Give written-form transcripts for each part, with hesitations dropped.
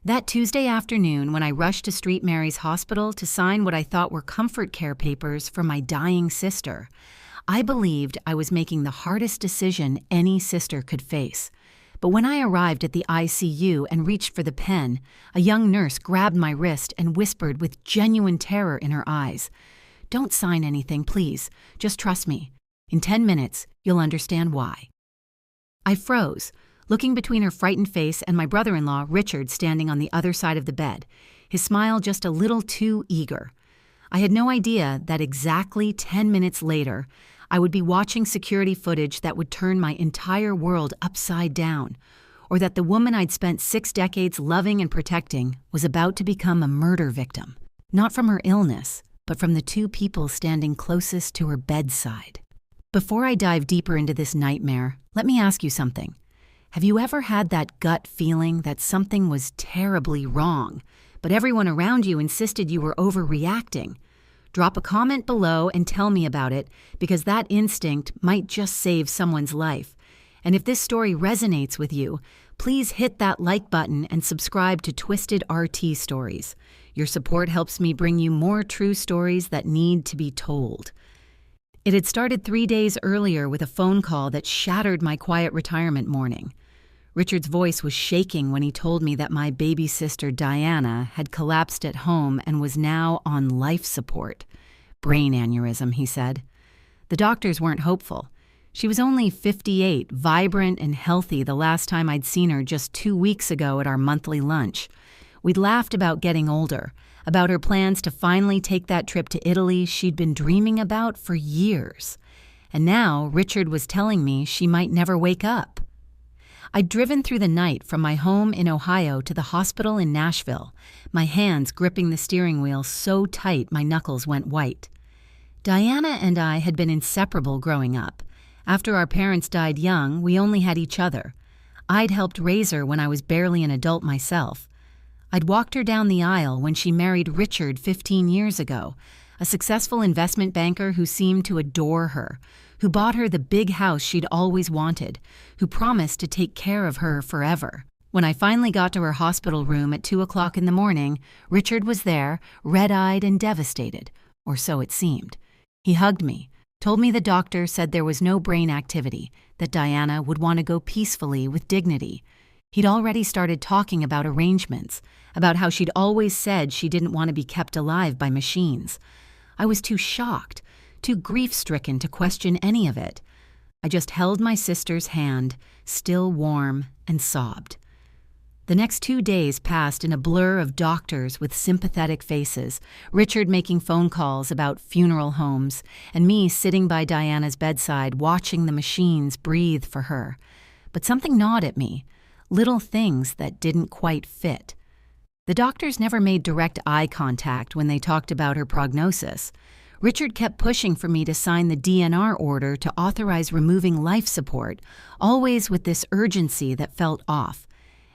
That Tuesday afternoon, when I rushed to St. Mary's Hospital to sign what I thought were comfort care papers for my dying sister, I believed I was making the hardest decision any sister could face. But when I arrived at the ICU and reached for the pen, a young nurse grabbed my wrist and whispered with genuine terror in her eyes, "Don't sign anything, please. Just trust me. In 10 minutes, you'll understand why." I froze, looking between her frightened face and my brother-in-law, Richard, standing on the other side of the bed, his smile just a little too eager. I had no idea that exactly 10 minutes later, I would be watching security footage that would turn my entire world upside down, or that the woman I'd spent 6 decades loving and protecting was about to become a murder victim, not from her illness, but from the 2 people standing closest to her bedside. Before I dive deeper into this nightmare, let me ask you something. Have you ever had that gut feeling that something was terribly wrong, but everyone around you insisted you were overreacting? Drop a comment below and tell me about it, because that instinct might just save someone's life. And if this story resonates with you, please hit that like button and subscribe to Twisted RT Stories. Your support helps me bring you more true stories that need to be told. It had started 3 days earlier with a phone call that shattered my quiet retirement morning. Richard's voice was shaking when he told me that my baby sister Diana had collapsed at home and was now on life support. Brain aneurysm, he said. The doctors weren't hopeful. She was only 58, vibrant and healthy the last time I'd seen her just 2 weeks ago at our monthly lunch. We'd laughed about getting older, about her plans to finally take that trip to Italy she'd been dreaming about for years. And now Richard was telling me she might never wake up. I'd driven through the night from my home in Ohio to the hospital in Nashville, my hands gripping the steering wheel so tight my knuckles went white. Diana and I had been inseparable growing up. After our parents died young, we only had each other. I'd helped raise her when I was barely an adult myself. I'd walked her down the aisle when she married Richard 15 years ago, a successful investment banker who seemed to adore her, who bought her the big house she'd always wanted, who promised to take care of her forever. When I finally got to her hospital room at 2 o'clock in the morning, Richard was there, red-eyed and devastated, or so it seemed. He hugged me, told me the doctor said there was no brain activity, that Diana would want to go peacefully with dignity. He'd already started talking about arrangements, about how she'd always said she didn't want to be kept alive by machines. I was too shocked, too grief-stricken to question any of it. I just held my sister's hand, still warm, and sobbed. The next 2 days passed in a blur of doctors with sympathetic faces, Richard making phone calls about funeral homes, and me sitting by Diana's bedside watching the machines breathe for her. But something gnawed at me, little things that didn't quite fit. The doctors never made direct eye contact when they talked about her prognosis. Richard kept pushing for me to sign the DNR order to authorize removing life support, always with this urgency that felt off.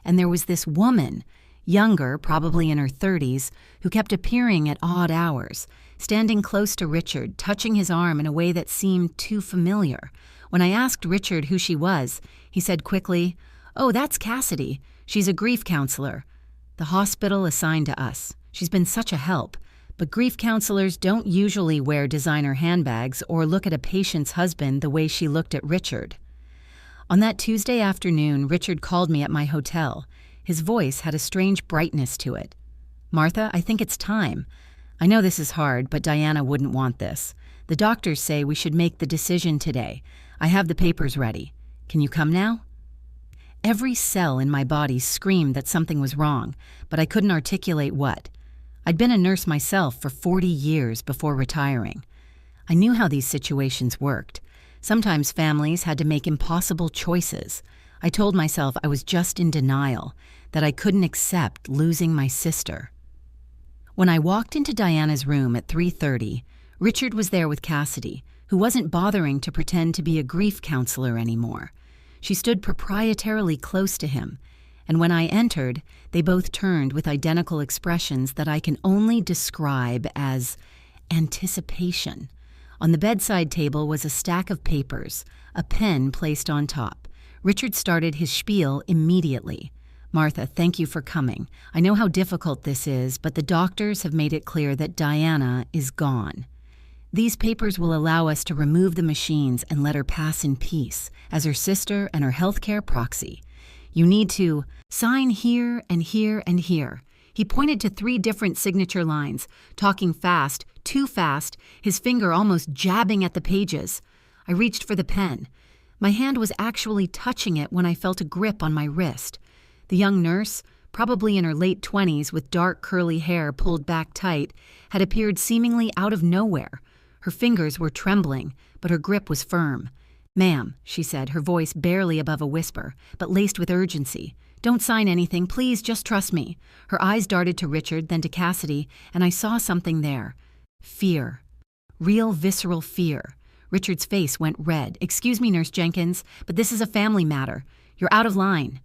And there was this woman, younger, probably in her 30s, who kept appearing at odd hours, standing close to Richard, touching his arm in a way that seemed too familiar. When I asked Richard who she was, he said quickly, "Oh, that's Cassidy. She's a grief counselor. The hospital assigned to us. She's been such a help. But grief counselors don't usually wear designer handbags or look at a patient's husband the way she looked at Richard." On that Tuesday afternoon, Richard called me at my hotel. His voice had a strange brightness to it. "Martha, I think it's time. I know this is hard, but Diana wouldn't want this. The doctors say we should make the decision today. I have the papers ready. Can you come now?" Every cell in my body screamed that something was wrong, but I couldn't articulate what. I'd been a nurse myself for 40 years before retiring. I knew how these situations worked. Sometimes families had to make impossible choices. I told myself I was just in denial, that I couldn't accept losing my sister. When I walked into Diana's room at 3:30, Richard was there with Cassidy, who wasn't bothering to pretend to be a grief counselor anymore. She stood proprietarily close to him, and when I entered, they both turned with identical expressions that I can only describe as anticipation. On the bedside table was a stack of papers, a pen placed on top. Richard started his spiel immediately. Martha, thank you for coming. I know how difficult this is, but the doctors have made it clear that Diana is gone. These papers will allow us to remove the machines and let her pass in peace as her sister and her healthcare proxy. You need to sign here and here and here. He pointed to 3 different signature lines, talking fast, too fast, his finger almost jabbing at the pages. I reached for the pen. My hand was actually touching it when I felt a grip on my wrist. The young nurse, probably in her late 20s with dark curly hair pulled back tight, had appeared seemingly out of nowhere. Her fingers were trembling, but her grip was firm. "Ma'am," she said, her voice barely above a whisper, but laced with urgency. "Don't sign anything, please, just trust me." Her eyes darted to Richard, then to Cassidy, and I saw something there. Fear. Real visceral fear. Richard's face went red. "Excuse me, Nurse Jenkins, but this is a family matter. You're out of line."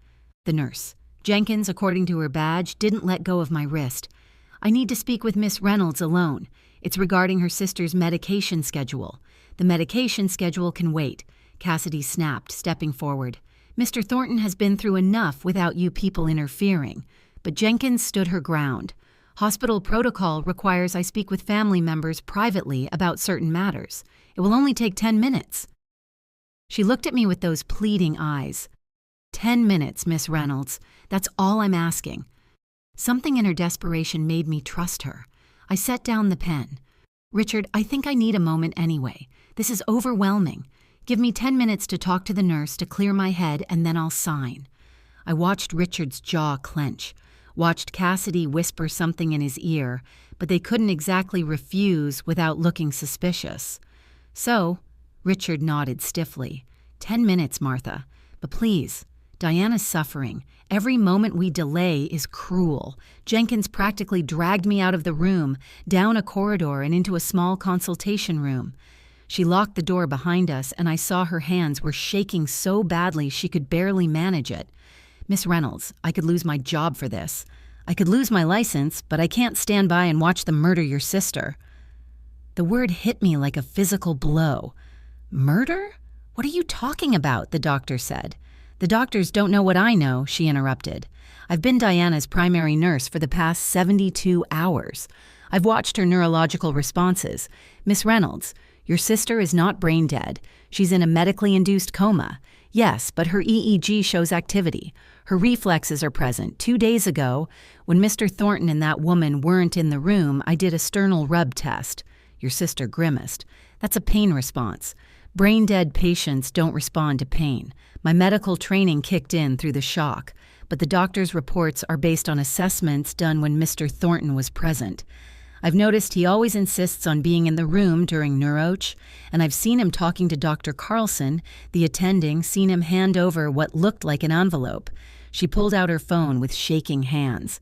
The nurse. Jenkins, according to her badge, didn't let go of my wrist. "I need to speak with Miss Reynolds alone. It's regarding her sister's medication schedule." "The medication schedule can wait," Cassidy snapped, stepping forward. "Mr. Thornton has been through enough without you people interfering." But Jenkins stood her ground. "Hospital protocol requires I speak with family members privately about certain matters. It will only take 10 minutes. She looked at me with those pleading eyes. 10 minutes, Miss Reynolds. That's all I'm asking." Something in her desperation made me trust her. I set down the pen. "Richard, I think I need a moment anyway. This is overwhelming. Give me 10 minutes to talk to the nurse to clear my head, and then I'll sign." I watched Richard's jaw clench, watched Cassidy whisper something in his ear, but they couldn't exactly refuse without looking suspicious. "So," Richard nodded stiffly, 10 minutes, Martha. But please, Diana's suffering. Every moment we delay is cruel. Jenkins practically dragged me out of the room, down a corridor and into a small consultation room. She locked the door behind us, and I saw her hands were shaking so badly she could barely manage it. "Miss Reynolds, I could lose my job for this. I could lose my license, but I can't stand by and watch them murder your sister." The word hit me like a physical blow. "Murder? What are you talking about?" the doctor said. "The doctors don't know what I know," she interrupted. "I've been Diana's primary nurse for the past 72 hours. I've watched her neurological responses. Miss Reynolds, your sister is not brain dead. She's in a medically induced coma. Yes, but her EEG shows activity. Her reflexes are present. 2 days ago, when Mr. Thornton and that woman weren't in the room, I did a sternal rub test." Your sister grimaced. "That's a pain response. Brain-dead patients don't respond to pain. My medical training kicked in through the shock, but the doctor's reports are based on assessments done when Mr. Thornton was present. I've noticed he always insists on being in the room during neuroch, and I've seen him talking to Dr. Carlson, the attending, seen him hand over what looked like an envelope." She pulled out her phone with shaking hands.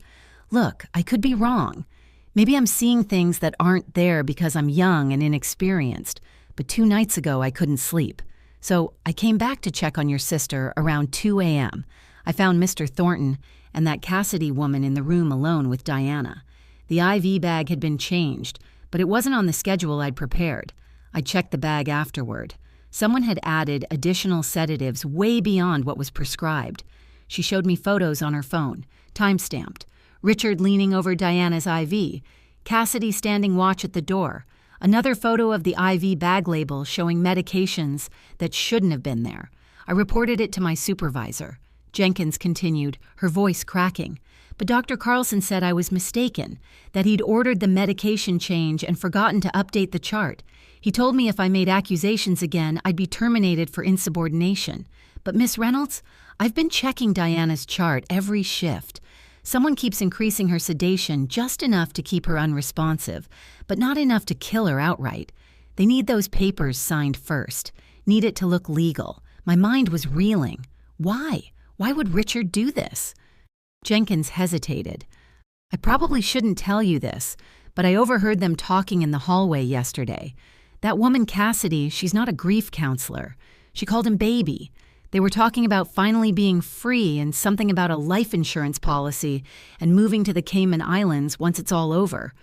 "Look, I could be wrong. Maybe I'm seeing things that aren't there because I'm young and inexperienced. But 2 nights ago I couldn't sleep. So I came back to check on your sister around 2 a.m. I found Mr. Thornton and that Cassidy woman in the room alone with Diana. The IV bag had been changed, but it wasn't on the schedule I'd prepared. I checked the bag afterward. Someone had added additional sedatives way beyond what was prescribed. She showed me photos on her phone, time-stamped. Richard leaning over Diana's IV, Cassidy standing watch at the door. Another photo of the IV bag label showing medications that shouldn't have been there. I reported it to my supervisor. Jenkins continued, her voice cracking. But Dr. Carlson said I was mistaken, that he'd ordered the medication change and forgotten to update the chart. He told me if I made accusations again, I'd be terminated for insubordination. But Miss Reynolds, I've been checking Diana's chart every shift. Someone keeps increasing her sedation just enough to keep her unresponsive, but not enough to kill her outright. They need those papers signed first. Need it to look legal. My mind was reeling. Why? Why would Richard do this? Jenkins hesitated. "I probably shouldn't tell you this, but I overheard them talking in the hallway yesterday. That woman Cassidy, she's not a grief counselor. She called him baby. They were talking about finally being free and something about a life insurance policy and moving to the Cayman Islands once it's all over."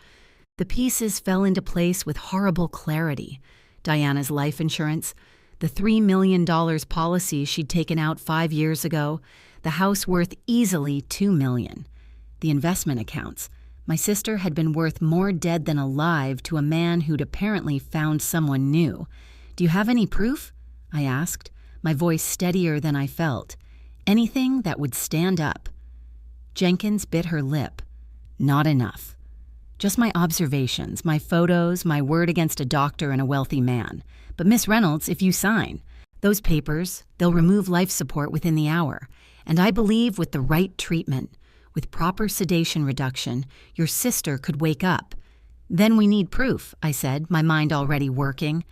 The pieces fell into place with horrible clarity. Diana's life insurance, the $3 million policy she'd taken out 5 years ago, The house worth easily $2 million. The investment accounts. My sister had been worth more dead than alive to a man who'd apparently found someone new. Do you have any proof? I asked, my voice steadier than I felt. Anything that would stand up. Jenkins bit her lip. Not enough. Just my observations, my photos, my word against a doctor and a wealthy man. But Miss Reynolds, if you sign those papers, they'll remove life support within the hour. And I believe with the right treatment, with proper sedation reduction, your sister could wake up. Then we need proof, I said, my mind already working.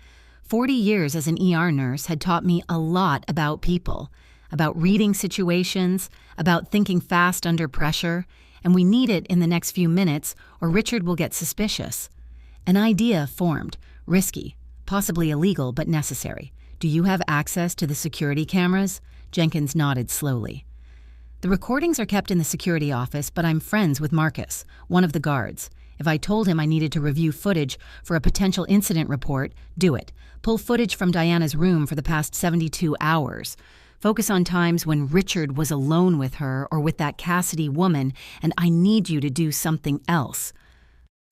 40 years as an ER nurse had taught me a lot about people, about reading situations, about thinking fast under pressure, and we need it in the next few minutes or Richard will get suspicious. An idea formed, risky, possibly illegal but necessary. Do you have access to the security cameras? Jenkins nodded slowly. The recordings are kept in the security office, but I'm friends with Marcus, one of the guards. If I told him I needed to review footage for a potential incident report, do it. Pull footage from Diana's room for the past 72 hours. Focus on times when Richard was alone with her or with that Cassidy woman, and I need you to do something else.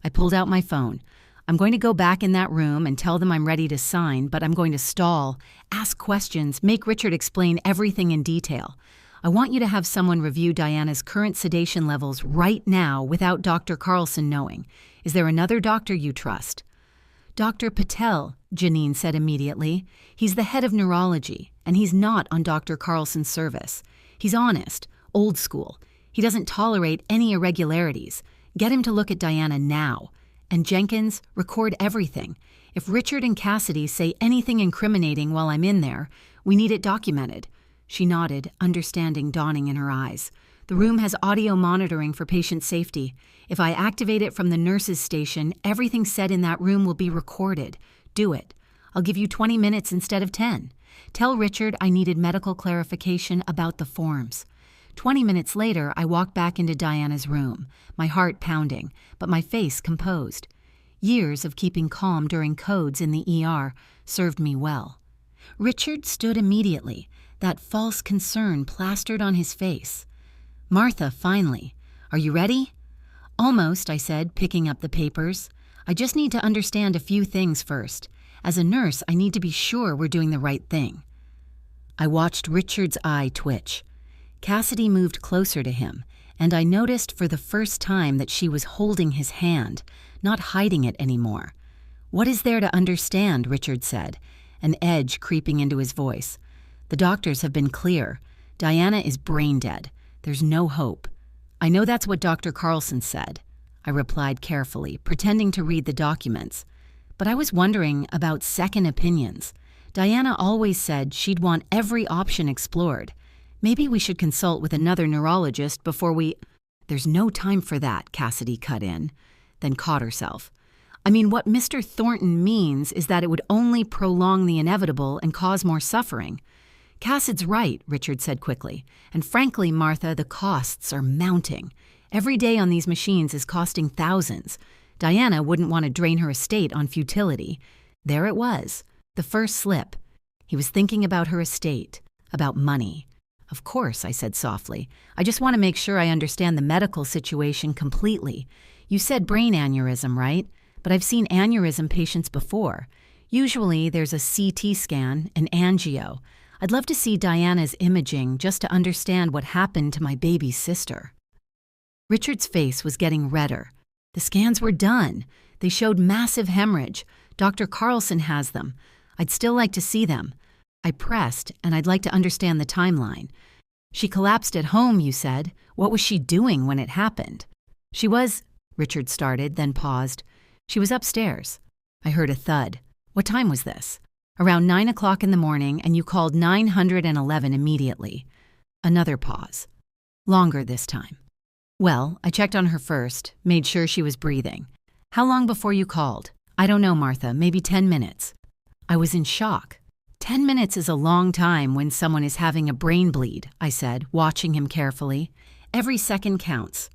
I pulled out my phone. I'm going to go back in that room and tell them I'm ready to sign, but I'm going to stall, ask questions, make Richard explain everything in detail. I want you to have someone review Diana's current sedation levels right now without Dr. Carlson knowing. Is there another doctor you trust? Dr. Patel, Janine said immediately. He's the head of neurology, and he's not on Dr. Carlson's service. He's honest, old school. He doesn't tolerate any irregularities. Get him to look at Diana now. And Jenkins, record everything. If Richard and Cassidy say anything incriminating while I'm in there, we need it documented. She nodded, understanding dawning in her eyes. The room has audio monitoring for patient safety. If I activate it from the nurse's station, everything said in that room will be recorded. Do it. I'll give you 20 minutes instead of 10. Tell Richard I needed medical clarification about the forms. 20 minutes later, I walked back into Diana's room, my heart pounding, but my face composed. Years of keeping calm during codes in the ER served me well. Richard stood immediately, that false concern plastered on his face. Martha, finally. Are you ready? Almost, I said, picking up the papers. I just need to understand a few things first. As a nurse, I need to be sure we're doing the right thing. I watched Richard's eye twitch. Cassidy moved closer to him, and I noticed for the first time that she was holding his hand, not hiding it anymore. What is there to understand, Richard said, an edge creeping into his voice. The doctors have been clear. Diana is brain dead. There's no hope. I know that's what Dr. Carlson said, I replied carefully, pretending to read the documents. But I was wondering about second opinions. Diana always said she'd want every option explored. Maybe we should consult with another neurologist before we— There's no time for that, Cassidy cut in, then caught herself. I mean, what Mr. Thornton means is that it would only prolong the inevitable and cause more suffering. Cassid's right, Richard said quickly. And frankly, Martha, the costs are mounting. Every day on these machines is costing thousands. Diana wouldn't want to drain her estate on futility. There it was, the first slip. He was thinking about her estate, about money. Of course, I said softly. I just want to make sure I understand the medical situation completely. You said brain aneurysm, right? But I've seen aneurysm patients before. Usually there's a CT scan, an angio. I'd love to see Diana's imaging just to understand what happened to my baby sister. Richard's face was getting redder. The scans were done. They showed massive hemorrhage. Dr. Carlson has them. I'd still like to see them. I pressed, and I'd like to understand the timeline. She collapsed at home, you said. What was she doing when it happened? She was— Richard started, then paused. She was upstairs. I heard a thud. What time was this? Around 9 o'clock in the morning, and you called 911 immediately. Another pause. Longer this time. Well, I checked on her first, made sure she was breathing. How long before you called? I don't know, Martha, maybe 10 minutes. I was in shock. 10 minutes is a long time when someone is having a brain bleed, I said, watching him carefully. Every second counts.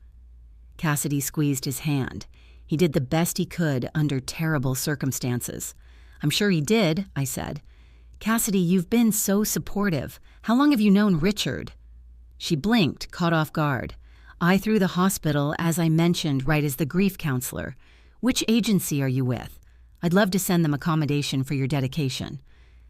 Cassidy squeezed his hand. He did the best he could under terrible circumstances. I'm sure he did, I said. Cassidy, you've been so supportive. How long have you known Richard? She blinked, caught off guard. "I through the hospital, as I mentioned, right as the grief counselor. Which agency are you with? I'd love to send them accommodation for your dedication."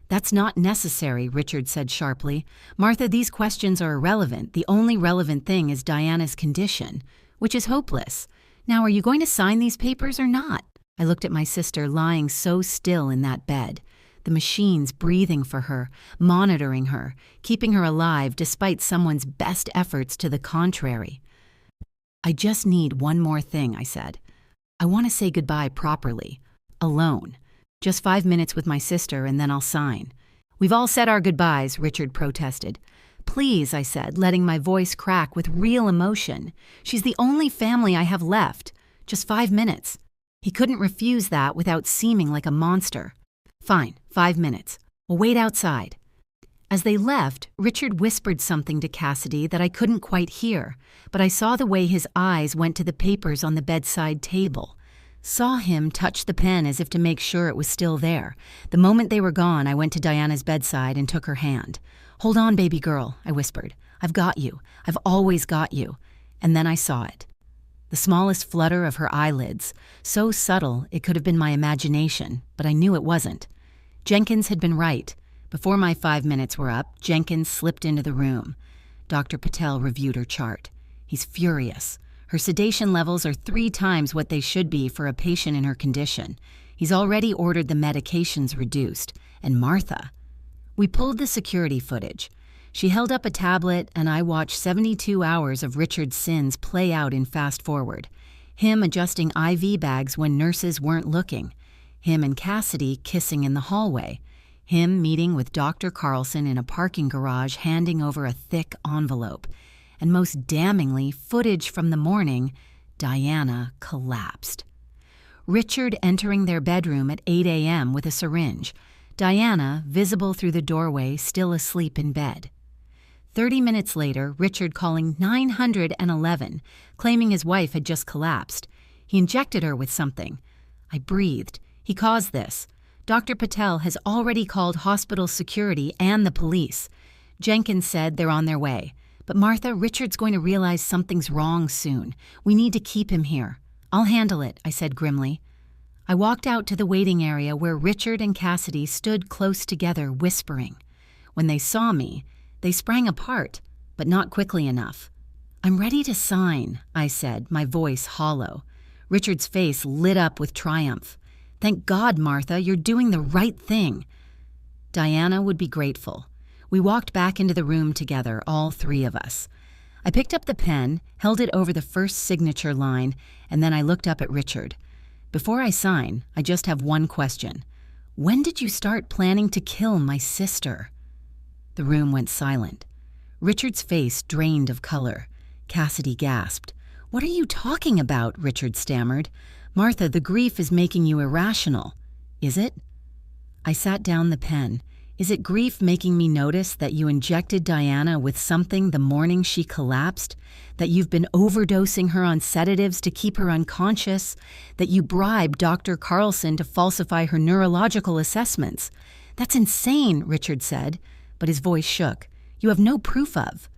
"That's not necessary," Richard said sharply. "Martha, these questions are irrelevant. The only relevant thing is Diana's condition, which is hopeless. Now, are you going to sign these papers or not?" I looked at my sister lying so still in that bed. The machines breathing for her, monitoring her, keeping her alive despite someone's best efforts to the contrary. "I just need one more thing," I said. "I want to say goodbye properly. Alone. Just 5 minutes with my sister and then I'll sign." "We've all said our goodbyes," Richard protested. "Please," I said, letting my voice crack with real emotion. "She's the only family I have left. Just 5 minutes." He couldn't refuse that without seeming like a monster. "Fine, 5 minutes. We'll wait outside." As they left, Richard whispered something to Cassidy that I couldn't quite hear, but I saw the way his eyes went to the papers on the bedside table. Saw him touch the pen as if to make sure it was still there. The moment they were gone, I went to Diana's bedside and took her hand. "Hold on, baby girl," I whispered. "I've got you. I've always got you." And then I saw it. The smallest flutter of her eyelids, so subtle it could have been my imagination, but I knew it wasn't. Jenkins had been right. Before my 5 minutes were up, Jenkins slipped into the room. Dr. Patel reviewed her chart. He's furious. Her sedation levels are 3 times what they should be for a patient in her condition. He's already ordered the medications reduced. And Martha. We pulled the security footage. She held up a tablet, and I watched 72 hours of Richard's sins play out in fast forward. Him adjusting IV bags when nurses weren't looking. Him and Cassidy kissing in the hallway. Him meeting with Dr. Carlson in a parking garage handing over a thick envelope. And most damningly, footage from the morning, Diana collapsed. Richard entering their bedroom at 8 a.m. with a syringe. Diana, visible through the doorway, still asleep in bed. 30 minutes later, Richard calling 911, claiming his wife had just collapsed. He injected her with something. I breathed. He caused this. Dr. Patel has already called hospital security and the police. Jenkins said they're on their way. But Martha, Richard's going to realize something's wrong soon. We need to keep him here. "I'll handle it," I said grimly. I walked out to the waiting area where Richard and Cassidy stood close together, whispering. When they saw me, they sprang apart, but not quickly enough. "I'm ready to sign," I said, my voice hollow. Richard's face lit up with triumph. "Thank God, Martha, you're doing the right thing." Diana would be grateful. We walked back into the room together, all 3 of us. I picked up the pen, held it over the first signature line, and then I looked up at Richard. "Before I sign, I just have one question. When did you start planning to kill my sister?" The room went silent. Richard's face drained of color. Cassidy gasped. "What are you talking about?" Richard stammered. "Martha, the grief is making you irrational." "Is it?" I sat down the pen. "Is it grief making me notice that you injected Diana with something the morning she collapsed? That you've been overdosing her on sedatives to keep her unconscious? That you bribed Dr. Carlson to falsify her neurological assessments?" "That's insane," Richard said, but his voice shook. "You have no proof of."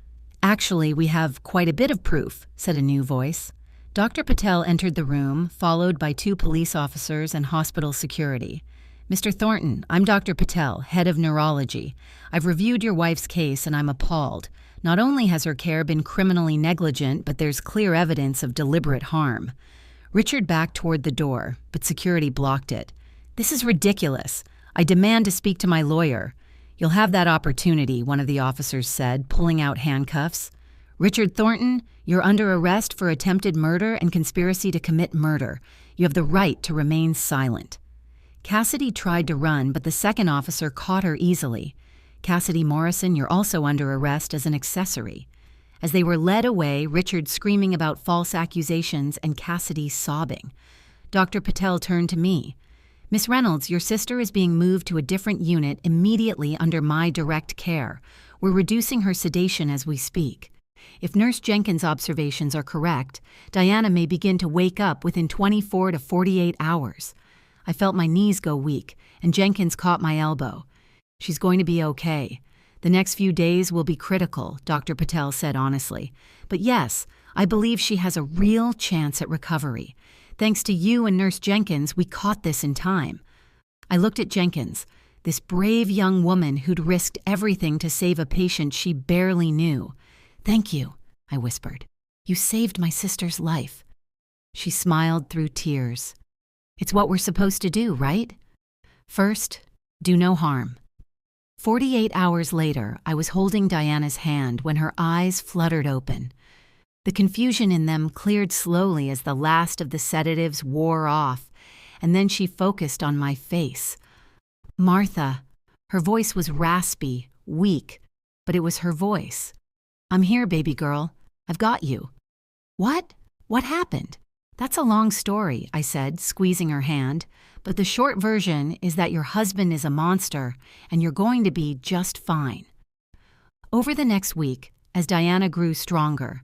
"Actually, we have quite a bit of proof," said a new voice. Dr. Patel entered the room, followed by 2 police officers and hospital security. "Mr. Thornton, I'm Dr. Patel, head of neurology. I've reviewed your wife's case and I'm appalled. Not only has her care been criminally negligent, but there's clear evidence of deliberate harm." Richard backed toward the door, but security blocked it. "This is ridiculous. I demand to speak to my lawyer." "You'll have that opportunity," one of the officers said, pulling out handcuffs. "Richard Thornton, you're under arrest for attempted murder and conspiracy to commit murder. You have the right to remain silent." Cassidy tried to run, but the second officer caught her easily. "Cassidy Morrison, you're also under arrest as an accessory." As they were led away, Richard screaming about false accusations and Cassidy sobbing. Dr. Patel turned to me. "Miss Reynolds, your sister is being moved to a different unit immediately under my direct care. We're reducing her sedation as we speak. If Nurse Jenkins' observations are correct, Diana may begin to wake up within 24 to 48 hours. I felt my knees go weak, and Jenkins caught my elbow. "She's going to be okay. The next few days will be critical, Dr. Patel said honestly. But yes, I believe she has a real chance at recovery. Thanks to you and Nurse Jenkins, we caught this in time. I looked at Jenkins, this brave young woman who'd risked everything to save a patient she barely knew. "Thank you," I whispered. "You saved my sister's life." She smiled through tears. "It's what we're supposed to do, right? First, do no harm." 48 hours later, I was holding Diana's hand when her eyes fluttered open. The confusion in them cleared slowly as the last of the sedatives wore off, and then she focused on my face. "Martha." Her voice was raspy, weak, but it was her voice. "I'm here, baby girl. I've got you." "What? What happened?" "That's a long story," I said, squeezing her hand, "but the short version is that your husband is a monster and you're going to be just fine." Over the next week, as Diana grew stronger,